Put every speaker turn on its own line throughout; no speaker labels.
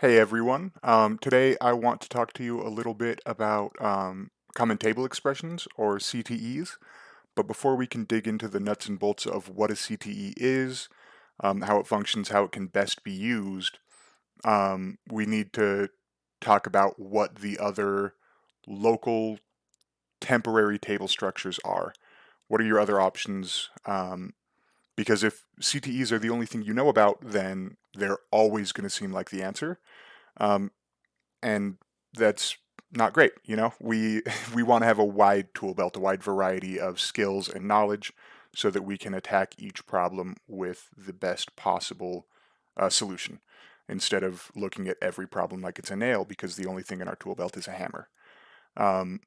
Hey everyone. Today I want to talk to you a little bit about common table expressions or CTEs. But before we can dig into the nuts and bolts of what a CTE is, how it functions, how it can best be used, we need to talk about what the other local temporary table structures are. What are your other options? Because if CTEs are the only thing you know about, then they're always going to seem like the answer. Um, and that's not great. We we want to have a wide tool belt, a wide variety of skills and knowledge, so that we can attack each problem with the best possible solution, instead of looking at every problem like it's a nail, because the only thing in our tool belt is a hammer. Um,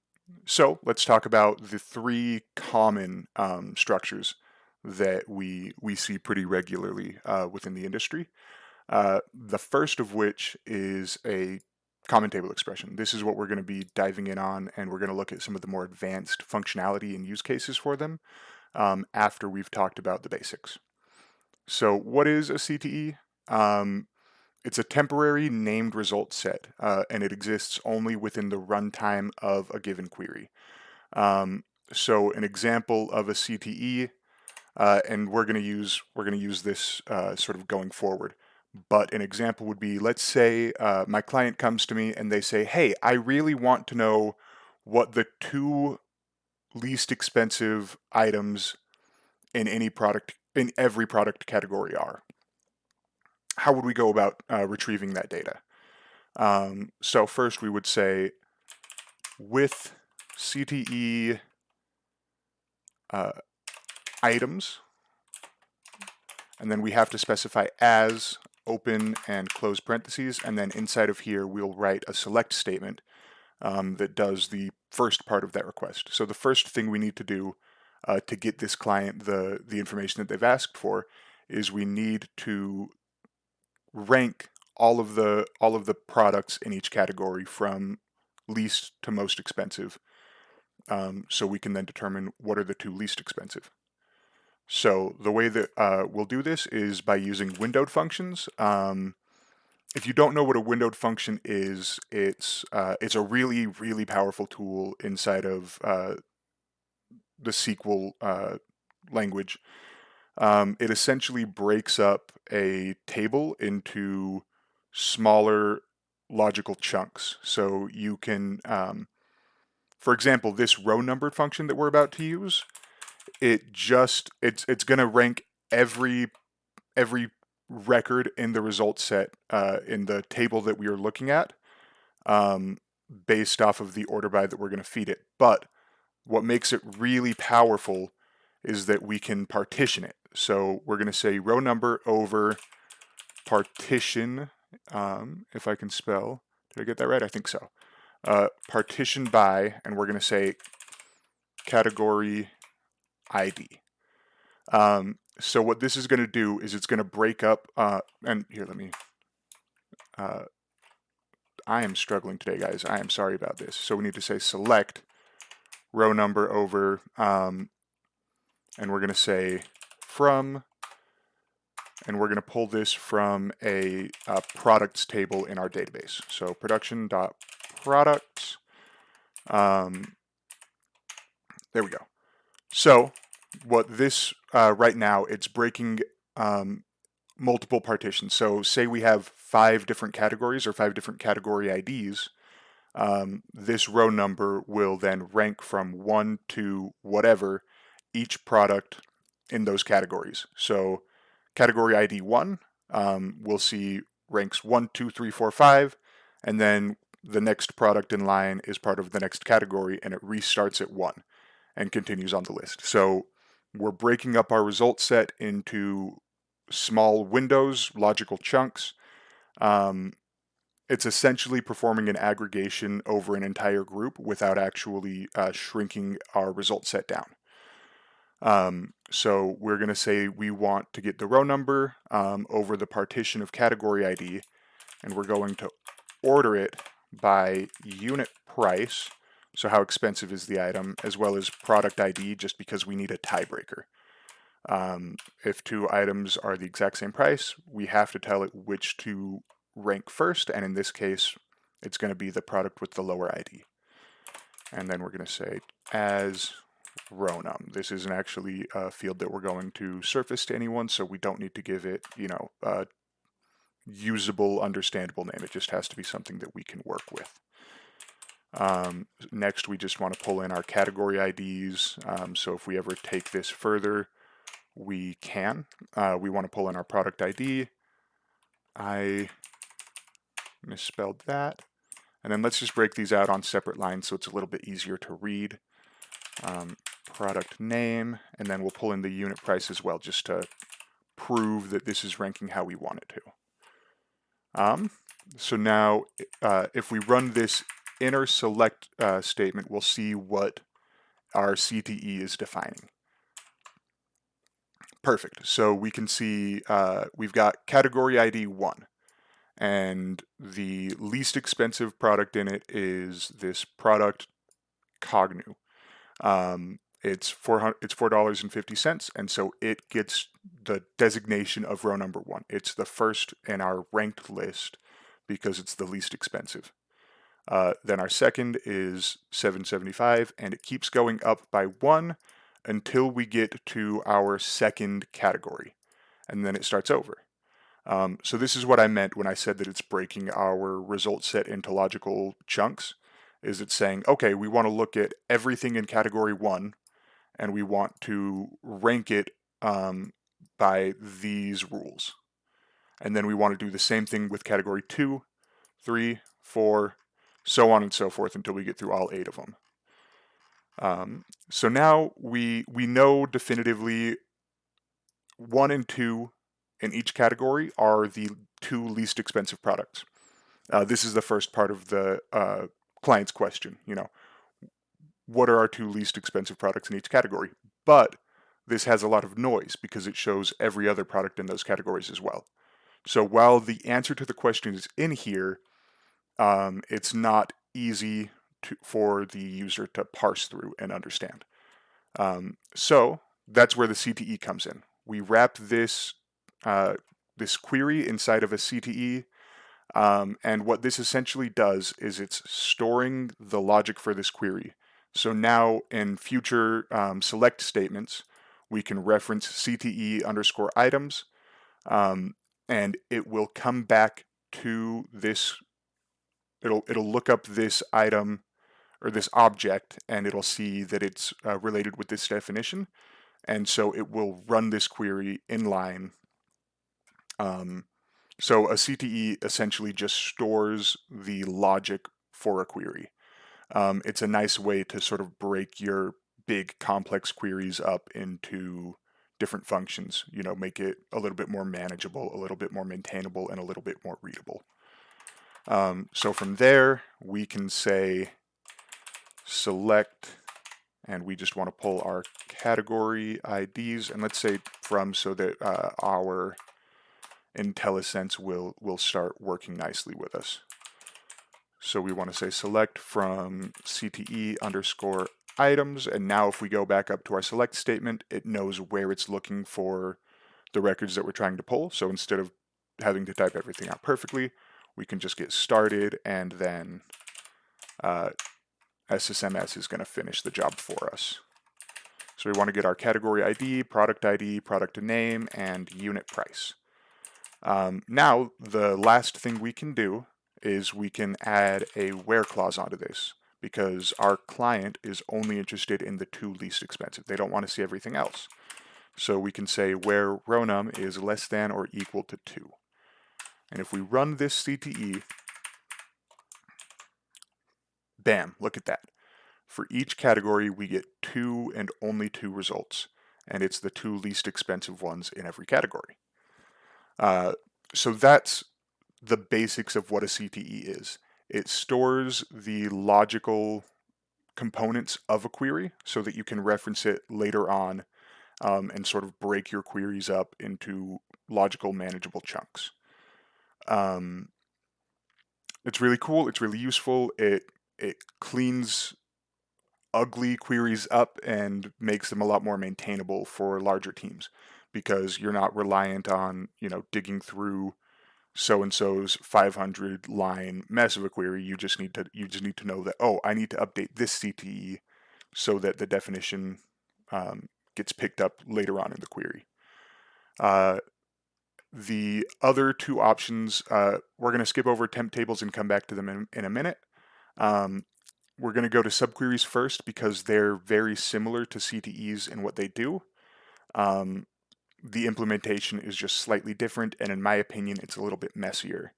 so let's talk about the three common structures that we see pretty regularly within the industry. The first of which is a common table expression. This is what we're going to be diving in on, and we're going to look at some of the more advanced functionality and use cases for them after we've talked about the basics. So, what is a CTE? It's a temporary named result set, and it exists only within the runtime of a given query. So, an example of a CTE, and we're going to use this sort of going forward. But an example would be, let's say my client comes to me and they say, "Hey, I really want to know what the two least expensive items in every product category are." How would we go about retrieving that data? So first, we would say with CTE uh, items, and then we have to specify as open and close parentheses, and then inside of here we'll write a select statement that does the first part of that request. So the first thing we need to do to get this client the information that they've asked for is we need to rank all of the products in each category from least to most expensive, so we can then determine what are the two least expensive. So the way that we'll do this is by using windowed functions. If you don't know what a windowed function is, it's a really, really powerful tool inside of the SQL language. It essentially breaks up a table into smaller logical chunks. So you can, for example, this row numbered function that we're about to use, it's going to rank every record in the result set in the table that we are looking at, um, based off of the order by that we're going to feed it. But what makes it really powerful is that we can partition it. So we're going to say row number over partition, if I can spell. Did I get that right? I think so. Partition by, and we're going to say category ID. So what this is going to do is it's going to break up, and here, let me, uh, I am struggling today, guys. I am sorry about this. So we need to say select row number over, and we're going to say from, and we're going to pull this from a products table in our database. So production.products, there we go. So what this, right now, it's breaking multiple partitions. So say we have 5 different categories or 5 different category IDs. This row number will then rank from 1 to whatever each product in those categories. So category ID 1, we'll see ranks 1, 2, 3, 4, 5, and then the next product in line is part of the next category, and it restarts at 1 and continues on the list. So we're breaking up our result set into small windows, logical chunks. It's essentially performing an aggregation over an entire group without actually shrinking our result set down. So we're going to say we want to get the row number over the partition of category ID, and we're going to order it by unit price, so how expensive is the item, as well as product ID, just because we need a tiebreaker. If 2 items are the exact same price, we have to tell it which 2 rank first, and in this case, it's going to be the product with the lower ID. And then we're going to say as row num. This isn't actually a field that we're going to surface to anyone, so we don't need to give it, a usable, understandable name. It just has to be something that we can work with. Next, we just want to pull in our category IDs. So if we ever take this further, we can. We want to pull in our product ID. I misspelled that. And then let's just break these out on separate lines so it's a little bit easier to read. Product name, and then we'll pull in the unit price as well, just to prove that this is ranking how we want it to. So now, if we run this inner select statement, we'll see what our CTE is defining. Perfect. So we can see we've got category ID 1. And the least expensive product in it is this product Cognu. It's $4.50, and so it gets the designation of row number 1. It's the first in our ranked list because it's the least expensive. Then our second is $7.75, and it keeps going up by 1 until we get to our second category, and then it starts over. So this is what I meant when I said that it's breaking our result set into logical chunks. Is it's saying, okay, we want to look at everything in category 1, and we want to rank it by these rules. And then we want to do the same thing with category 2, 3, 4, so on and so forth until we get through all 8 of them. So now we know definitively 1 and 2 in each category are the 2 least expensive products. This is the first part of the client's question, what are our 2 least expensive products in each category? But this has a lot of noise because it shows every other product in those categories as well. So while the answer to the question is in here, it's not easy for the user to parse through and understand. So that's where the CTE comes in. We wrap this query inside of a CTE, and what this essentially does is it's storing the logic for this query. So now in future select statements, we can reference CTE underscore items, and it will come back to this. It'll look up this item or this object, and it'll see that it's related with this definition, and so it will run this query in line. So a CTE essentially just stores the logic for a query. It's a nice way to sort of break your big complex queries up into different functions, make it a little bit more manageable, a little bit more maintainable, and a little bit more readable. So from there, we can say select, and we just want to pull our category IDs, and let's say from, so that our IntelliSense will start working nicely with us. So we want to say select from CTE underscore items, and now if we go back up to our select statement, it knows where it's looking for the records that we're trying to pull. So instead of having to type everything out perfectly, we can just get started, and then SSMS is going to finish the job for us. So we want to get our category ID, product name, and unit price. Now, the last thing we can do is we can add a where clause onto this, because our client is only interested in the 2 least expensive. They don't want to see everything else. So we can say where row num is less than or equal to 2. And if we run this CTE, bam, look at that. For each category, we get 2 and only 2 results, and it's the 2 least expensive ones in every category. So that's the basics of what a CTE is. It stores the logical components of a query so that you can reference it later on and sort of break your queries up into logical, manageable chunks. It's really cool. It's really useful. It cleans ugly queries up and makes them a lot more maintainable for larger teams, because you're not reliant on, digging through so-and-so's 500 line mess of a query. You just need to know that, oh, I need to update this CTE so that the definition gets picked up later on in the query. The other two options, we're going to skip over temp tables and come back to them in a minute. We're going to go to subqueries first because they're very similar to CTEs in what they do. The implementation is just slightly different, and in my opinion, it's a little bit messier.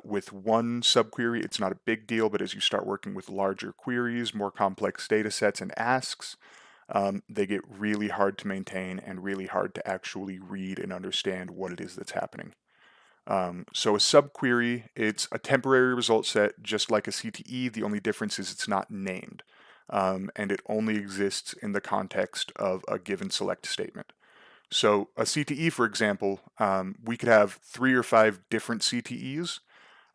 With one subquery, it's not a big deal, but as you start working with larger queries, more complex data sets and asks, they get really hard to maintain and really hard to actually read and understand what it is that's happening. So a subquery, it's a temporary result set just like a CTE. The only difference is it's not named, and it only exists in the context of a given select statement. So a CTE, for example, we could have 3 or 5 different CTEs,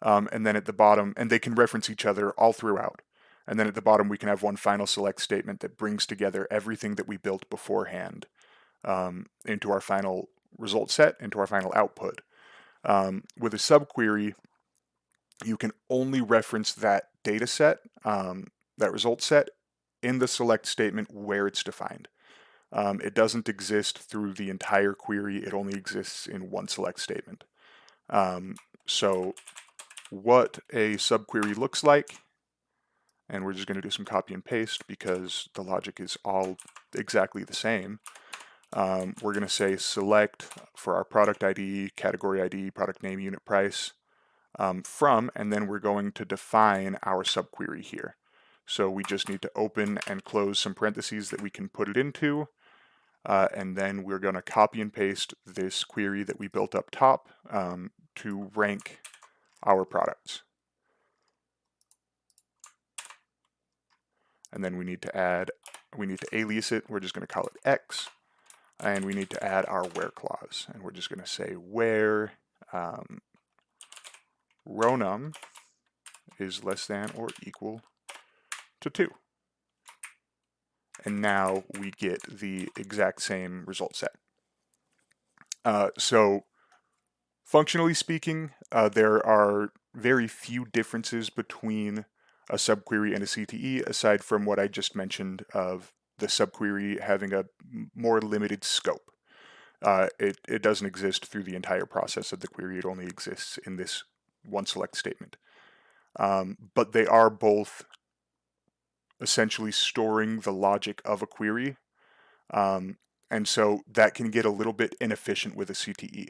and then at the bottom, and they can reference each other all throughout. And then at the bottom, we can have one final select statement that brings together everything that we built beforehand into our final result set, into our final output. With a subquery, you can only reference that data set, that result set, in the select statement where it's defined. It doesn't exist through the entire query. It only exists in one select statement. So what a subquery looks like, and we're just going to do some copy and paste because the logic is all exactly the same. We're going to say select for our product ID, category ID, product name, unit price from, and then we're going to define our subquery here. So we just need to open and close some parentheses that we can put it into. And then we're going to copy and paste this query that we built up top to rank our products. And then we need to alias it. We're just going to call it X. And we need to add our where clause. And we're just going to say where row num is less than or equal to 2. And now we get the exact same result set. So functionally speaking, there are very few differences between a subquery and a CTE, aside from what I just mentioned of the subquery having a more limited scope. It doesn't exist through the entire process of the query. It only exists in this one select statement. But they are both essentially storing the logic of a query. And so that can get a little bit inefficient with a CTE.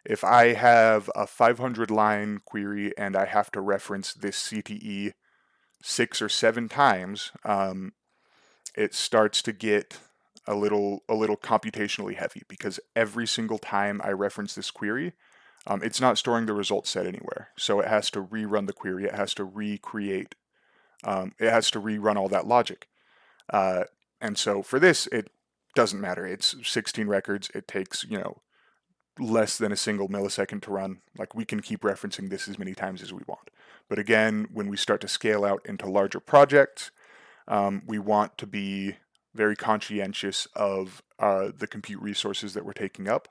If I have a 500 line query and I have to reference this CTE 6 or 7 times, it starts to get a little computationally heavy because every single time I reference this query, it's not storing the result set anywhere. So it has to rerun the query. It has to recreate. It has to rerun all that logic. And so for this, it doesn't matter. It's 16 records. It takes, less than a single millisecond to run. Like, we can keep referencing this as many times as we want. But again, when we start to scale out into larger projects, we want to be very conscientious of the compute resources that we're taking up.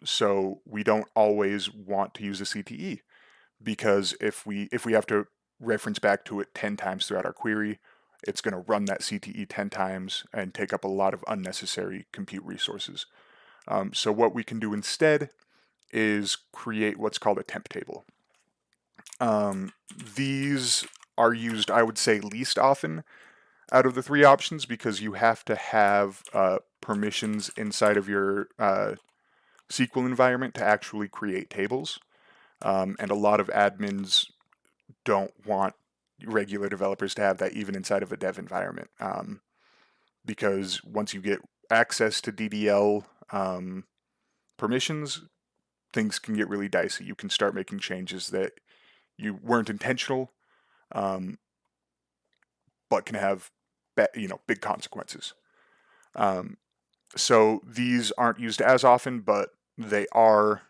So we don't always want to use a CTE, because if we have to reference back to it 10 times throughout our query, it's going to run that CTE 10 times and take up a lot of unnecessary compute resources. So what we can do instead is create what's called a temp table. These are used, I would say, least often out of the 3 options, because you have to have permissions inside of your SQL environment to actually create tables. And a lot of admins don't want regular developers to have that even inside of a dev environment, because once you get access to DDL permissions, things can get really dicey. You can start making changes that you weren't intentional, but can have big consequences. So these aren't used as often, but they are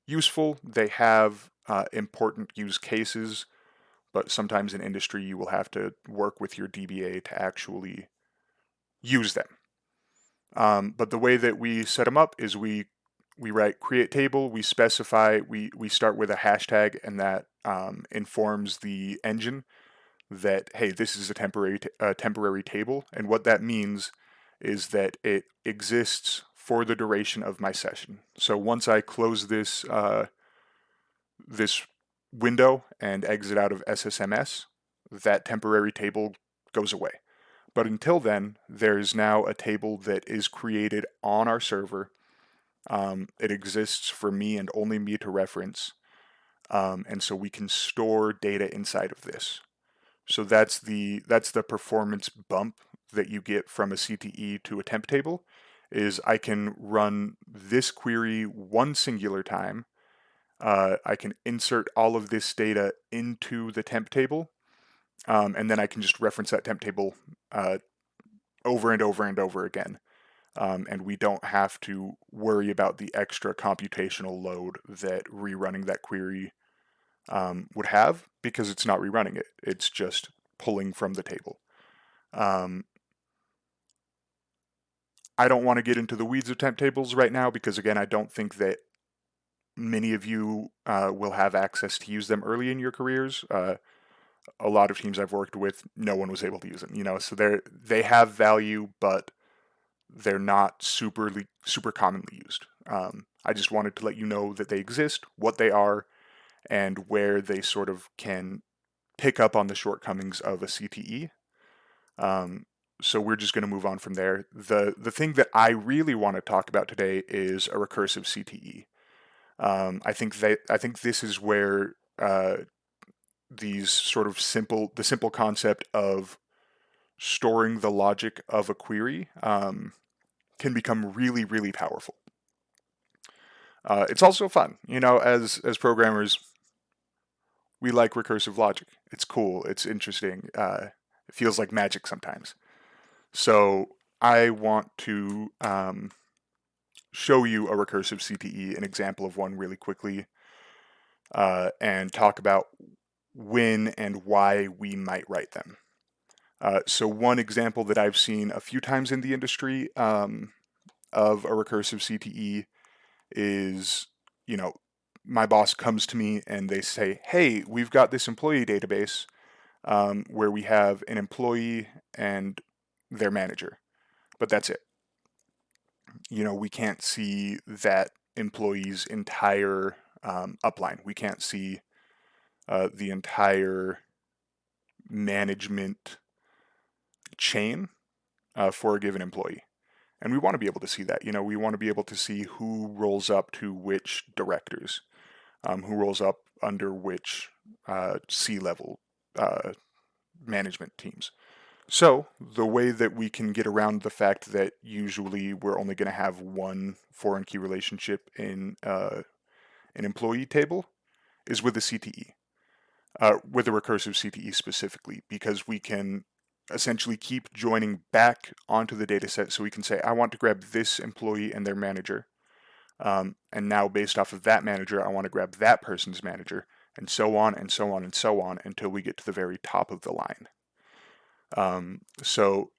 useful. They have important use cases, but sometimes in industry you will have to work with your DBA to actually use them. But the way that we set them up is we we write create table, we specify, we start with a hashtag, and that informs the engine that, hey, this is a temporary table, and what that means is that it exists for the duration of my session. So once I close this window and exit out of SSMS, that temporary table goes away. But until then, there's now a table that is created on our server. It exists for me and only me to reference, and so we can store data inside of this. So that's the performance bump that you get from a CTE to a temp table, is I can run this query one singular time. I can insert all of this data into the temp table, and then I can just reference that temp table over and over and over again. And we don't have to worry about the extra computational load that rerunning that query would have, because it's not rerunning it. It's just pulling from the table. I don't want to get into the weeds of temp tables right now, because again, I don't think that many of you will have access to use them early in your careers. A lot of teams I've worked with, no one was able to use them. So they have value, but they're not super commonly used. I just wanted to let you know that they exist, what they are, and where they sort of can pick up on the shortcomings of a CTE. So we're just going to move on from there. The thing that I really want to talk about today is a recursive CTE. I think this is where these sort of the simple concept of storing the logic of a query can become really, really powerful. It's also fun, as programmers, we like recursive logic. It's cool. It's interesting. It feels like magic sometimes. So I want to show you a recursive CTE, an example of one really quickly, and talk about when and why we might write them. So one example that I've seen a few times in the industry of a recursive CTE is, my boss comes to me and they say, hey, we've got this employee database where we have an employee and their manager, but that's it. We can't see that employee's entire upline. We can't see the entire management chain for a given employee. And we want to be able to see that. We want to be able to see who rolls up to which directors, who rolls up under which C-level management teams. So the way that we can get around the fact that usually we're only going to have one foreign key relationship in an employee table is with a CTE, with a recursive CTE specifically, because we can essentially keep joining back onto the data set. So we can say, I want to grab this employee and their manager. And now based off of that manager, I want to grab that person's manager, and so on and so on and so on until we get to the very top of the line. So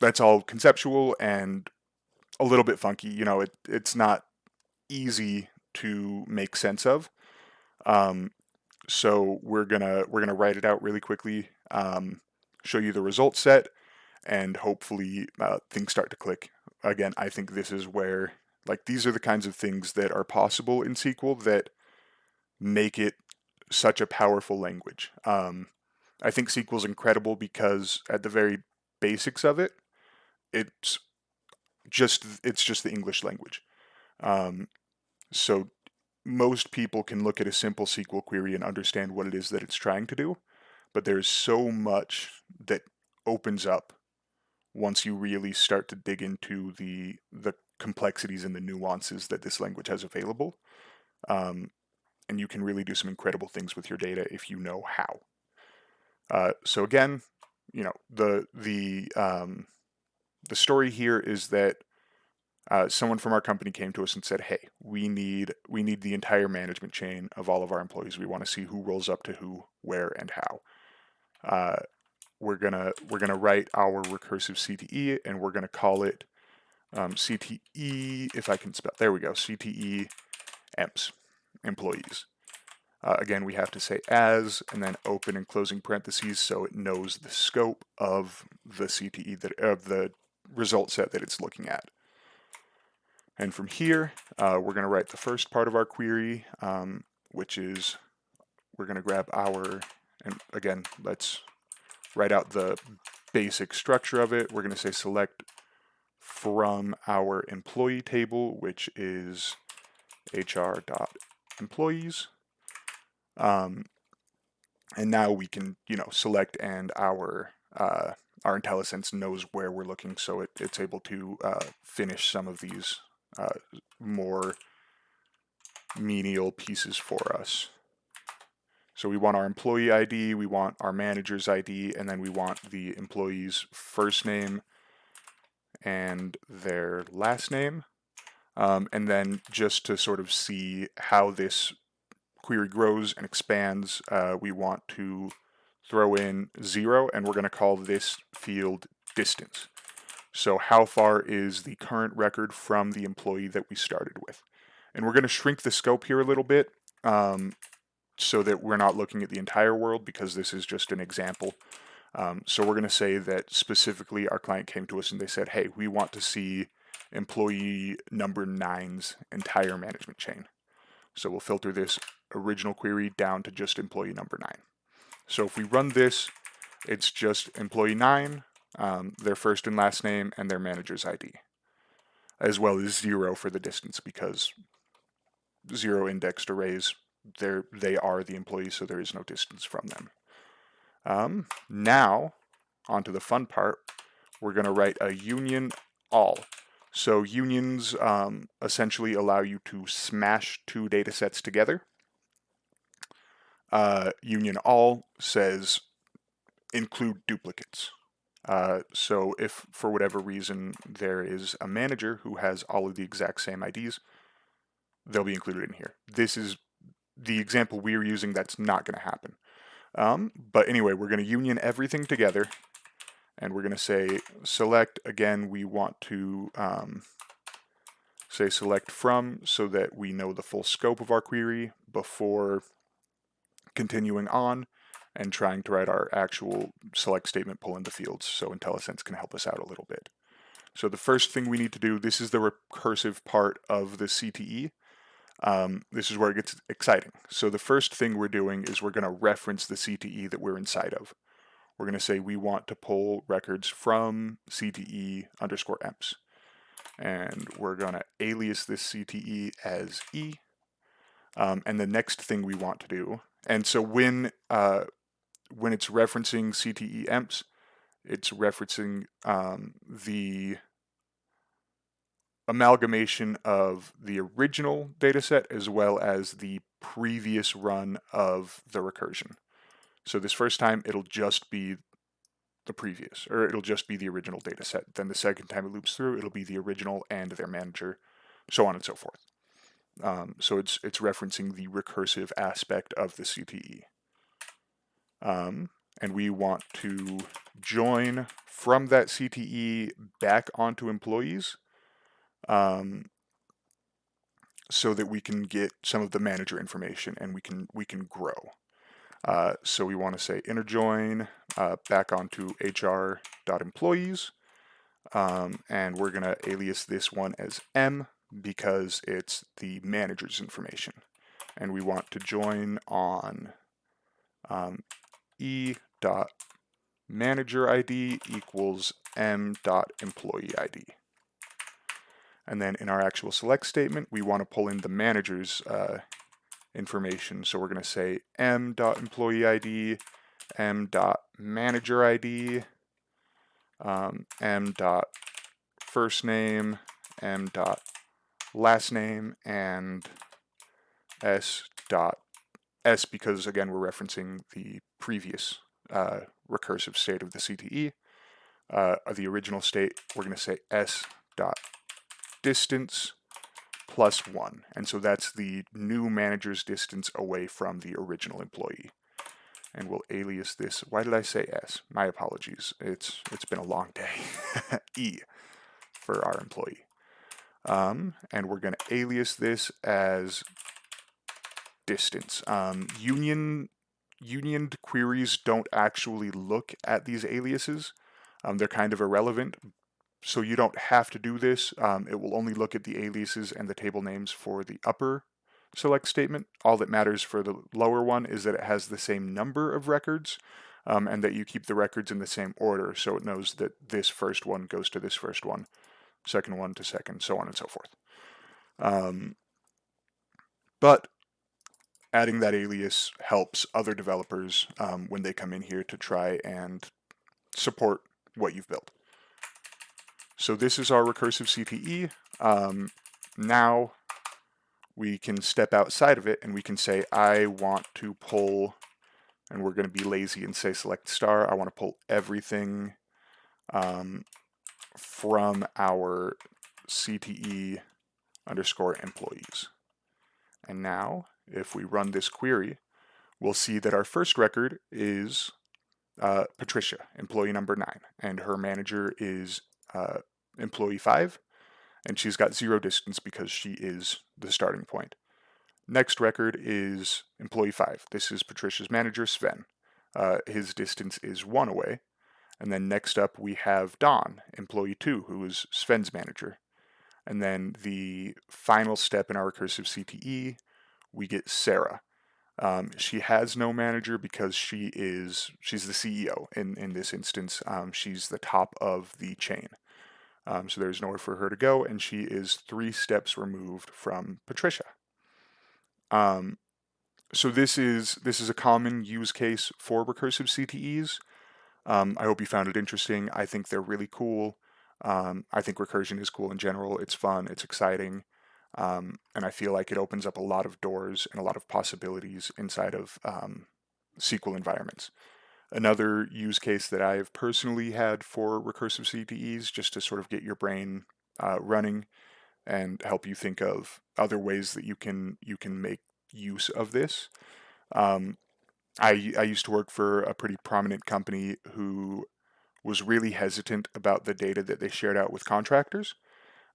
that's all conceptual and a little bit funky. It's not easy to make sense of. So we're gonna write it out really quickly, show you the result set, and hopefully things start to click. Again, I think this is where, these are the kinds of things that are possible in SQL that make it such a powerful language. I think SQL is incredible because at the very basics of it, it's just the English language. So most people can look at a simple SQL query and understand what it is that it's trying to do, but there's so much that opens up once you really start to dig into the complexities and the nuances that this language has available. And you can really do some incredible things with your data if you know how. So again, the story here is that someone from our company came to us and said, hey, we need the entire management chain of all of our employees. We want to see who rolls up to who, where, and how. We're gonna write our recursive CTE, and we're gonna call it CTE, if I can spell, there we go, CTE EMPS, employees. Again, we have to say as, and then open and closing parentheses so it knows the scope of the CTE, of the result set that it's looking at. And from here, we're going to write the first part of our query, which is we're going to grab our, and again, let's write out the basic structure of it. We're going to say select from our employee table, which is hr.employees. And now we can, select, and our IntelliSense knows where we're looking, so it's able to finish some of these more menial pieces for us. So we want our employee ID, we want our manager's ID, and then we want the employee's first name and their last name. And then just to sort of see how this query grows and expands, we want to throw in 0, and we're going to call this field distance. So how far is the current record from the employee that we started with? And we're going to shrink the scope here a little bit so that we're not looking at the entire world, because this is just an example. So we're going to say that specifically our client came to us and they said, hey, we want to see employee number 9's entire management chain. So we'll filter this original query down to just employee number 9. So if we run this, it's just employee 9, their first and last name, and their manager's ID, as well as 0 for the distance, because 0 indexed arrays, they are the employees, so there is no distance from them. Now, onto the fun part, we're going to write a union all. So unions essentially allow you to smash two data sets together. Union all says include duplicates. So if for whatever reason there is a manager who has all of the exact same IDs, they'll be included in here. This is the example we're using. That's not going to happen. But anyway, we're going to union everything together, and we're going to say select. Again, we want to say select from so that we know the full scope of our query before continuing on and trying to write our actual select statement pull into fields, so IntelliSense can help us out a little bit. So the first thing we need to do, this is the recursive part of the CTE. This is where it gets exciting. So the first thing we're doing is we're going to reference the CTE that we're inside of. We're going to say we want to pull records from CTE underscore emps. And we're going to alias this CTE as E. And the next thing we want to do, and so when it's referencing CTE emps, it's referencing the amalgamation of the original dataset as well as the previous run of the recursion. So this first time it'll just be the previous, or it'll just be the original dataset. Then the second time it loops through, it'll be the original and their manager, so on and so forth. So it's referencing the recursive aspect of the CTE. And we want to join from that CTE back onto employees so that we can get some of the manager information and we can grow. So we want to say inner join back onto hr.employees, and we're going to alias this one as M because it's the manager's information. And we want to join on e.manager ID equals m.employee ID. And then in our actual select statement, we want to pull in the manager's information. So we're going to say m.employee ID, m.manager ID, m.first name, m.last name, and s because again we're referencing the previous recursive state of the CTE. The original state, we're going to say s.distance plus 1, and so that's the new manager's distance away from the original employee. And we'll alias this. Why did I say S? My apologies. It's been a long day. E. for our employee. And we're going to alias this as distance. Unioned queries don't actually look at these aliases. They're kind of irrelevant, so you don't have to do this. It will only look at the aliases and the table names for the upper select statement. All that matters for the lower one is that it has the same number of records, and that you keep the records in the same order, so it knows that this first one goes to this first one, second one to second, so on and so forth. But adding that alias helps other developers when they come in here to try and support what you've built. So this is our recursive CTE. Now we can step outside of it and we can say, I want to pull, and we're going to be lazy and say select star. I want to pull everything from our CTE underscore employees. And now if we run this query, we'll see that our first record is Patricia, employee number 9, and her manager is employee 5, and she's got 0 distance because she is the starting point. Next record is employee 5. This is Patricia's manager, Sven. His distance is 1 away. And then next up we have Don, employee 2, who is Sven's manager. And then the final step in our recursive CTE, we get Sarah. She has no manager because she's the CEO in this instance. She's the top of the chain. So there's nowhere for her to go, and she is 3 steps removed from Patricia. So this is a common use case for recursive CTEs. I hope you found it interesting. I think they're really cool. I think recursion is cool in general. It's fun, it's exciting, and I feel like it opens up a lot of doors and a lot of possibilities inside of SQL environments. Another use case that I've personally had for recursive CTEs, just to sort of get your brain running and help you think of other ways that you can make use of this. I used to work for a pretty prominent company who was really hesitant about the data that they shared out with contractors.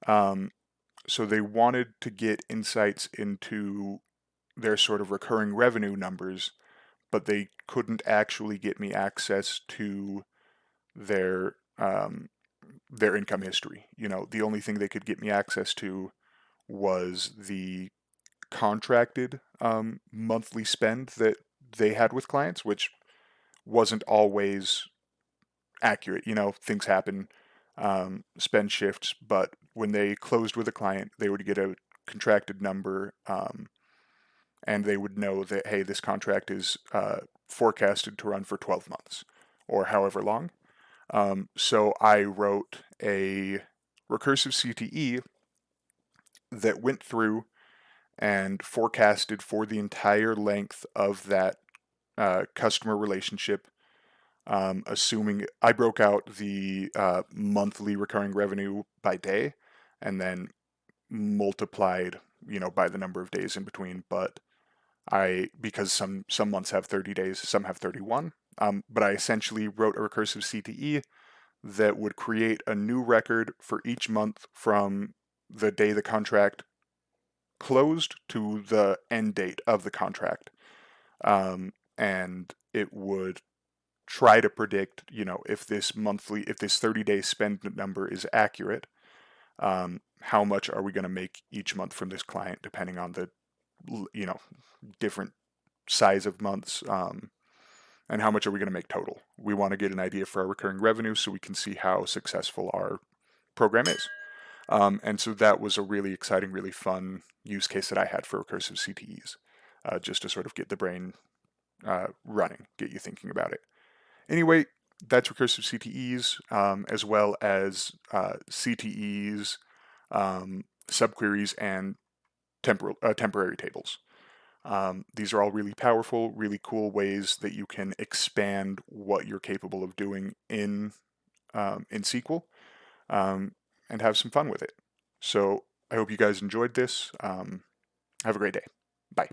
So they wanted to get insights into their sort of recurring revenue numbers, but they couldn't actually get me access to their income history. You know, the only thing they could get me access to was the contracted monthly spend that they had with clients, which wasn't always accurate. You know, things happen, spend shifts, but when they closed with a client, they would get a contracted number, and they would know that, hey, this contract is forecasted to run for 12 months or however long. So I wrote a recursive CTE that went through and forecasted for the entire length of that customer relationship, assuming I broke out the monthly recurring revenue by day and then multiplied, by the number of days in between. But because some months have 30 days, some have 31. But I essentially wrote a recursive CTE that would create a new record for each month from the day the contract closed to the end date of the contract. And it would try to predict, if this 30-day spend number is accurate, how much are we going to make each month from this client, depending on the, different size of months, and how much are we going to make total. We want to get an idea for our recurring revenue so we can see how successful our program is. And so that was a really exciting, really fun use case that I had for recursive CTEs, just to sort of get the brain running, get you thinking about it. Anyway, that's recursive CTEs, as well as CTEs, subqueries, and temporary tables. These are all really powerful, really cool ways that you can expand what you're capable of doing in SQL, and have some fun with it. So I hope you guys enjoyed this. Have a great day. Bye.